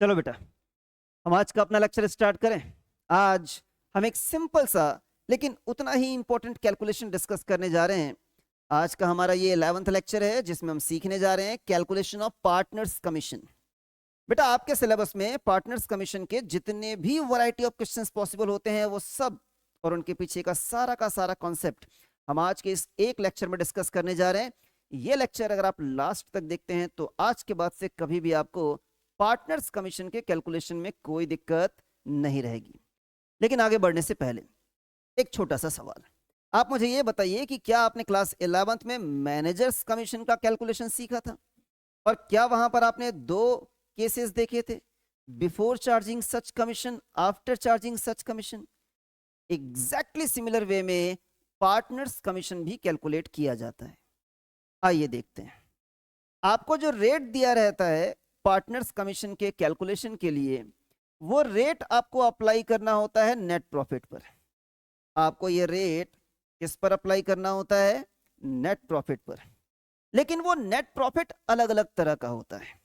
चलो बेटा, हम आज का अपना लेक्चर स्टार्ट करें। आज हम एक सिंपल सा लेकिन उतना ही इंपॉर्टेंट कैलकुलेशन डिस्कस करने जा रहे हैं। आज का हमारा ये 11th लेक्चर है जिसमें हम सीखने जा रहे हैं कैलकुलेशन ऑफ पार्टनर्स कमीशन। बेटा, आपके सिलेबस में पार्टनर्स कमीशन के जितने भी वैरायटी ऑफ क्वेश्चंस पॉसिबल होते हैं वो सब और उनके पीछे का सारा कॉन्सेप्ट हम आज के इस एक लेक्चर में डिस्कस करने जा रहे हैं। ये लेक्चर अगर आप लास्ट तक देखते हैं तो आज के बाद से कभी भी आपको पार्टनर्स कमीशन के कैलकुलेशन में कोई दिक्कत नहीं रहेगी। लेकिन आगे बढ़ने से पहले एक छोटा सा सवाल, आप मुझे ये बताइए कि क्या आपने क्लास 11th में मैनेजर्स कमीशन का कैलकुलेशन सीखा था और क्या वहां पर आपने दो केसेस देखे थे, बिफोर चार्जिंग सच कमीशन, आफ्टर चार्जिंग सच कमीशन। एग्जैक्टली सिमिलर वे में पार्टनर्स कमीशन भी कैलकुलेट किया जाता है। आइए देखते हैं। आपको जो रेट दिया रहता है पार्टनर्स कमीशन के कैलकुलेशन के लिए, वो रेट आपको अप्लाई करना होता है नेट प्रॉफिट पर। आपको ये रेट किस पर अप्लाई करना होता है? नेट प्रॉफिट पर। लेकिन वो नेट प्रॉफिट अलग अलग तरह का होता है।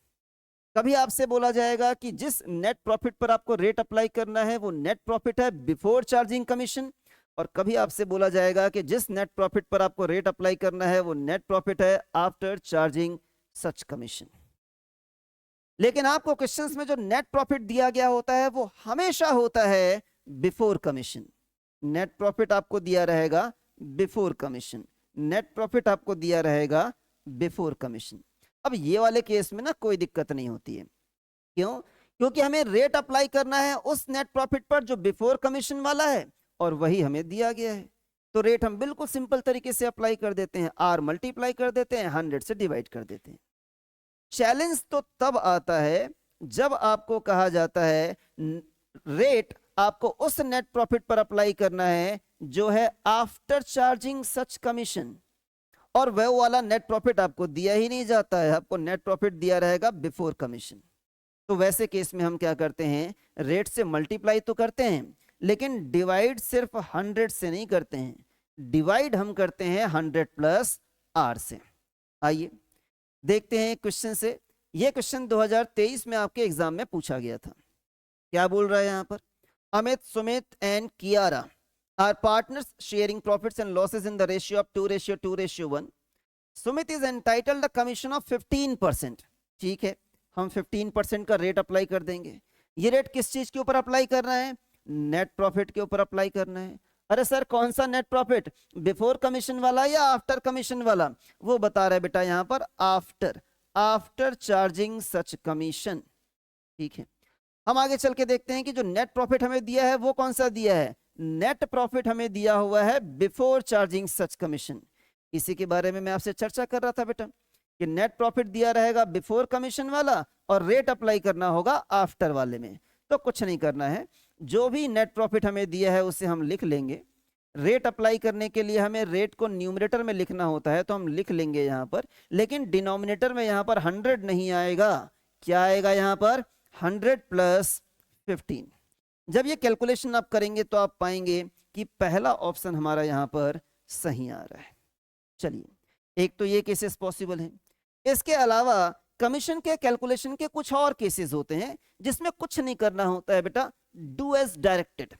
कभी आपसे बोला जाएगा कि जिस नेट प्रॉफिट पर आपको रेट अप्लाई करना है वो नेट प्रॉफिट है बिफोर चार्जिंग कमीशन, और कभी आपसे बोला जाएगा कि जिस नेट प्रॉफिट पर आपको रेट अप्लाई करना है वो नेट प्रॉफिट है आफ्टर चार्जिंग सच कमीशन। लेकिन आपको क्वेश्चंस में जो नेट प्रॉफिट दिया गया होता है वो हमेशा होता है बिफोर कमीशन। नेट प्रॉफिट आपको दिया रहेगा बिफोर कमीशन, नेट प्रॉफिट आपको दिया रहेगा बिफोर कमीशन। अब ये वाले केस में ना कोई दिक्कत नहीं होती है। क्यों? क्योंकि हमें रेट अप्लाई करना है उस नेट प्रॉफिट पर जो बिफोर कमीशन वाला है और वही हमें दिया गया है। तो रेट हम बिल्कुल सिंपल तरीके से अप्लाई कर देते हैं, आर मल्टीप्लाई कर देते हैं, 100 से डिवाइड कर देते हैं। चैलेंज तो तब आता है जब आपको कहा जाता है रेट आपको उस नेट प्रॉफिट पर अप्लाई करना है जो है आफ्टर चार्जिंग सच कमीशन, और वह वाला नेट प्रॉफिट आपको दिया ही नहीं जाता है, आपको नेट प्रॉफिट दिया रहेगा बिफोर कमीशन। तो वैसे केस में हम क्या करते हैं, रेट से मल्टीप्लाई तो करते हैं लेकिन डिवाइड सिर्फ 100 से नहीं करते हैं, डिवाइड हम करते हैं 100 प्लस आर से। आइए देखते हैं क्वेश्चन से। यह क्वेश्चन 2023 में आपके एग्जाम में पूछा गया था। क्या बोल रहा है यहां पर? Amit, Sumit and Kiara are partners sharing profits and losses in the ratio of 2:2:1। Sumit is entitled the commission of 15%। ठीक है, हम 15% का रेट अप्लाई कर देंगे। ये रेट किस चीज के ऊपर अप्लाई करना है? नेट प्रॉफिट के ऊपर अप्लाई करना है। अरे सर, कौन सा नेट प्रॉफिट, बिफोर कमीशन वाला या आफ्टर कमीशन वाला? वो बता रहा है बेटा यहां पर आफ्टर, आफ्टर चार्जिंग सच कमीशन। ठीक है, हम आगे चल के देखते हैं कि जो नेट प्रॉफिट हमें दिया है वो कौन सा दिया है। नेट प्रॉफिट हमें दिया हुआ है बिफोर चार्जिंग सच कमीशन। इसी के बारे में मैं आपसे चर्चा कर रहा था बेटा कि नेट प्रॉफिट दिया रहेगा बिफोर कमीशन वाला और रेट अप्लाई करना होगा आफ्टर वाले में। तो कुछ नहीं करना है, जो भी नेट प्रॉफिट हमें दिया है उसे हम लिख लेंगे। रेट अप्लाई करने के लिए हमें रेट को न्यूमरेटर में लिखना होता है तो हम लिख लेंगे यहां पर, लेकिन डिनोमिनेटर में यहां पर 100 नहीं आएगा। क्या आएगा यहां पर? 100 प्लस 15। जब ये कैलकुलेशन आप करेंगे तो आप पाएंगे कि पहला ऑप्शन हमारा यहां पर सही आ रहा है। चलिए, एक तो ये केसेस पॉसिबल हैं। इसके अलावा कमीशन के कैलकुलेशन के कुछ और केसेस होते हैं जिसमें कुछ नहीं करना होता है बेटा, डू एज डायरेक्टेड।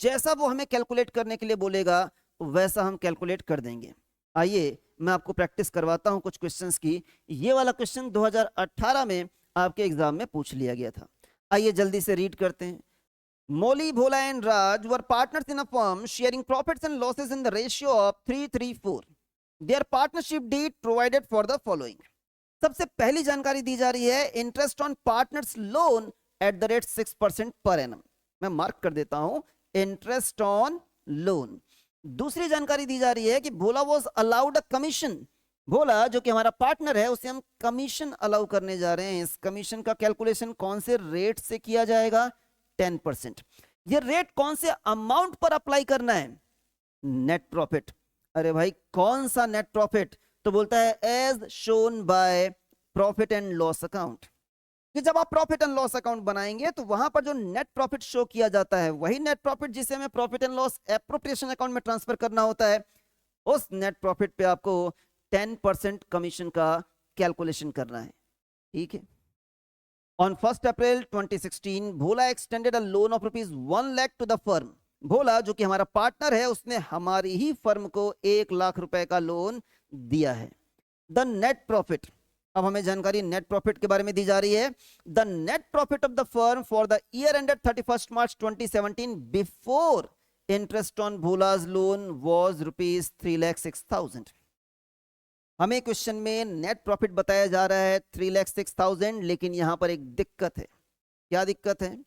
जैसा वो हमें कैलकुलेट करने के लिए बोलेगा वैसा हम कैलकुलेट कर देंगे। आइए मैं आपको प्रैक्टिस करवाता हूं कुछ क्वेश्चंस की। ये वाला क्वेश्चन 2018 में आपके एग्जाम में पूछ लिया गया था। आइए जल्दी से रीड करते हैं। Molly, Bhola and Raj were partners in a firm sharing profits and losses in the ratio of 3:3:4. Their partnership deed provided for the following. सबसे पहली जानकारी दी जा रही है interest on partners loan at the rate 6% per annum. मैं mark कर देता हूं, इंटरेस्ट ऑन लोन। दूसरी जानकारी दी जा रही है कि भोला वॉज अलाउड अ कमीशन। भोला जो कि हमारा पार्टनर है उसे हम कमीशन अलाउ करने जा रहे हैं। इस कमीशन का कैलकुलेशन कौन से रेट से किया जाएगा? 10%। ये रेट कौन से अमाउंट पर अप्लाई करना है? Net profit. अरे भाई कौन सा नेट प्रॉफिट? तो बोलता है as shown by profit and loss account. कि जब आप प्रॉफिट एंड लॉस अकाउंट बनाएंगे तो वहां पर जो नेट प्रॉफिट शो किया जाता है वही नेट प्रॉफिट जिसे हमें profit and loss appropriation account में ट्रांसफर करना होता है। उस नेट प्रॉफिट पे आपको 10% कमीशन का कैलकुलेशन करना है। ठीक है, On 1st April 2016, Bhola extended a loan of rupees 1 lakh to the firm. भोला जो कि हमारा पार्टनर है उसने हमारी ही फर्म को 1 लाख रुपए का लोन दिया है. द नेट प्रॉफिट, अब हमें जानकारी नेट प्रॉफिट के बारे में दी जा रही है. The net profit of the firm for the year ended 31st March 2017 before interest on Bhola's loan was rupees 3,06,000. हमें क्वेश्चन में नेट प्रॉफिट बताया जा रहा है 3,06,000, लेकिन यहां पर एक दिक्कत है. क्या दिक्कत है?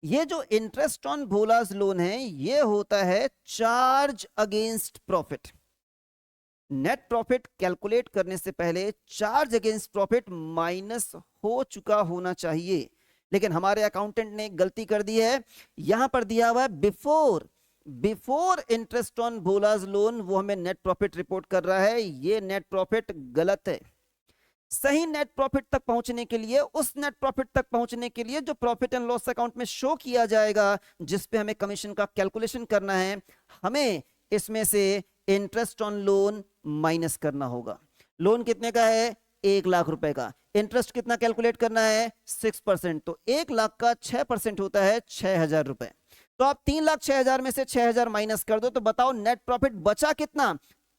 ये जो इंटरेस्ट ऑन भोलाज लोन है ये होता है charge against profit. Net profit calculate करने से पहले चार्ज अगेंस्ट प्रॉफिट माइनस हो चुका होना चाहिए, लेकिन हमारे अकाउंटेंट ने गलती कर दी है. यहां पर दिया हुआ है before interest on Bhola's loan, वो हमें नेट प्रॉफिट रिपोर्ट कर रहा है. ये नेट प्रॉफिट गलत है. सही नेट प्रॉफिट तक पहुंचने के लिए, उस नेट प्रॉफिट तक पहुंचने के लिए जो प्रॉफिट एंड लॉस अकाउंट में शो किया जाएगा, जिस पे हमें कमीशन का कैलकुलेशन करना है, हमें इसमें से इंटरेस्ट ऑन लोन माइनस करना होगा. लोन कितने का है? 1 लाख रुपए का. इंटरेस्ट कितना कैलकुलेट करना है? 6%. तो 1 लाख का 6% होता है 6,000 रुपए. तो आप 3,06,000 में से 6,000 माइनस कर दो, तो बताओ नेट प्रॉफिट बचा कितना?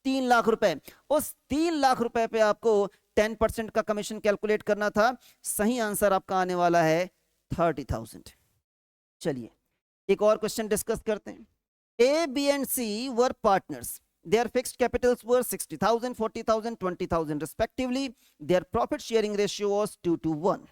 3 लाख रुपए. उस 3 लाख रुपए पे आपको 10% का कमीशन कैलकुलेट करना था. सही आंसर आपका आने वाला है 30,000. चलिए एक और क्वेश्चन डिस्कस करते हैं. A, B and C were partners. Their fixed capitals were 60,000, 40,000, 20,000 respectively. Their profit sharing ratio was 2:1.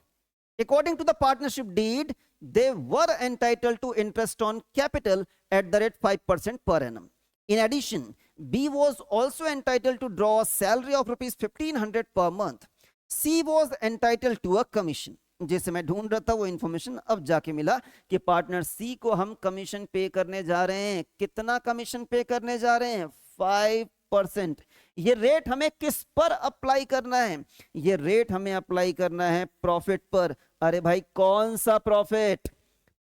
According to the partnership deed, they were entitled to interest on capital at the rate 5% per annum. In addition, B was also entitled to draw a salary of rupees 1,500 per month. C was entitled to a commission. जैसे मैं ढूंढ रहा था वो information अब जाके मिला कि पार्टनर सी को हम कमीशन पे करने जा रहे हैं. कितना कमीशन पे करने जा रहे हैं? 5%. ये रेट हमें किस पर अप्लाई करना है? ये रेट हमें अप्लाई करना है प्रॉफिट पर. अरे भाई कौन सा profit?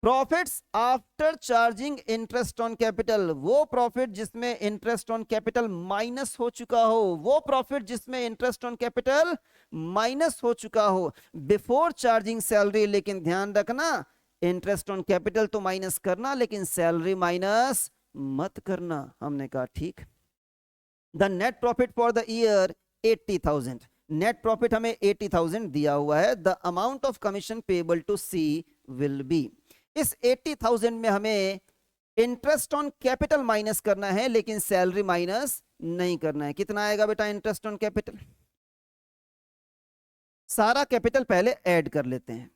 Profits after charging interest on capital. वो प्रॉफिट जिसमें इंटरेस्ट ऑन कैपिटल माइनस हो चुका हो, वो प्रॉफिट जिसमें इंटरेस्ट ऑन कैपिटल माइनस हो चुका हो बिफोर चार्जिंग सैलरी. लेकिन ध्यान रखना, इंटरेस्ट ऑन कैपिटल तो माइनस करना, लेकिन सैलरी माइनस मत करना. हमने कहा ठीक. The net profit for the year 80,000. Net profit हमें 80,000 दिया हुआ है. The amount of commission payable to C will be. इस 80,000 में हमें इंटरेस्ट ऑन कैपिटल माइनस करना है, लेकिन सैलरी माइनस नहीं करना है. कितना आएगा बेटा इंटरेस्ट ऑन कैपिटल? सारा कैपिटल पहले ऐड कर लेते हैं.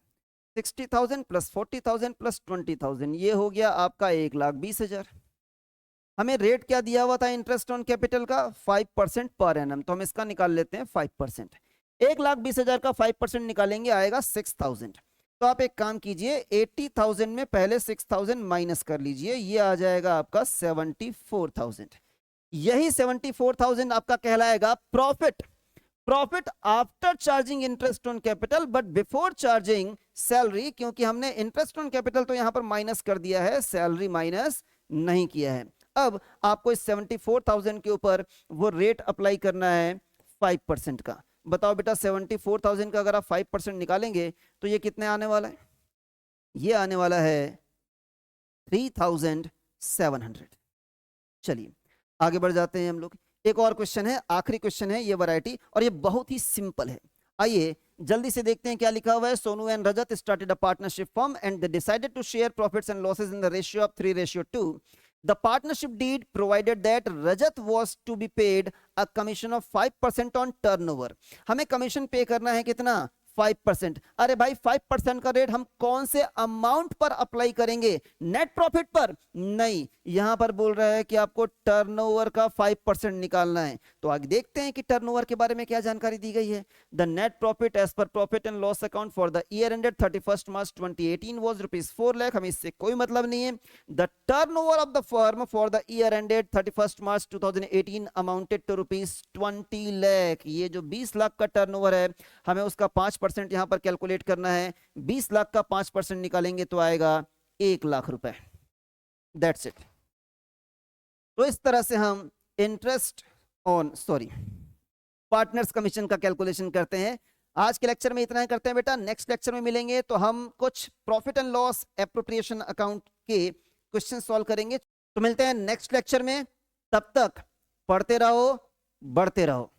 60,000 प्लस 40,000 प्लस 20,000, ये हो गया आपका 1,20,000. हमें रेट क्या दिया हुआ था इंटरेस्ट ऑन कैपिटल का? 5% पर एनम. तो हम इसका निकाल लेते हैं 5%. 1,20,000 का 5% निकालेंगे, आएगा 6,000. तो आप एक काम कीजिए, 80,000 में पहले 6,000 माइनस कर लीजिए, ये आ जाएगा आपका 74,000. यही 74,000 आपका कहलाएगा profit. Profit after charging interest on capital but before charging salary, क्योंकि हमने इंटरेस्ट ऑन कैपिटल तो यहां पर माइनस कर दिया है, सैलरी माइनस नहीं किया है. अब आपको इस 74,000 के ऊपर वो रेट अप्लाई करना है 5% का. बताओ बेटा 74,000 का अगर आप 5% निकालेंगे तो ये कितने आने वाला है? ये आने वाला है 3,700. चलिए आगे बढ़ जाते हैं हम लोग. एक और क्वेश्चन है, आखिरी क्वेश्चन है ये वैरायटी, और ये बहुत ही सिंपल है. आइए जल्दी से देखते हैं क्या लिखा हुआ है. Sonu and Rajat started a partnership firm and they decided to share profits and losses in the ratio of 3:2. The partnership deed provided that Rajat was to be paid a commission of 5% on turnover. हमें commission पे करना है कितना? 5%. अरे भाई 5% का rate हम कौन से अमाउंट पर अप्लाई करेंगे? नेट प्रॉफिट पर नहीं, यहां पर बोल रहा है कि आपको टर्नओवर का 5% निकालना है. तो आगे देखते हैं कि टर्नओवर के बारे में क्या जानकारी दी गई है. The net profit as per profit and loss account for the year ended 31st March 2018 was rupees 4 lakh. हमें इससे कोई मतलब नहीं है. The turnover of the firm for the year ended 31st March 2018 amounted to rupees 20 lakh. ये जो 20 लाख का turnover है, हमें उसका 5% यहां पर कैलकुलेट करना है. 20 लाख का 5% निकालेंगे तो आएगा 1 लाख रुपए. That's it. तो इस तरह से हम इंटरेस्ट ऑन पार्टनर्स कमीशन का कैलकुलेशन करते हैं. आज के लेक्चर में इतना ही करते हैं बेटा। नेक्स्ट लेक्चर में मिलेंगे तो हम कुछ profit and loss appropriation account के क्वेश्चन सॉल्व करेंगे। तो मिलते हैं नेक्स्ट लेक्चर में, तब तक पढ़ते रहो, बढ़ते रहो।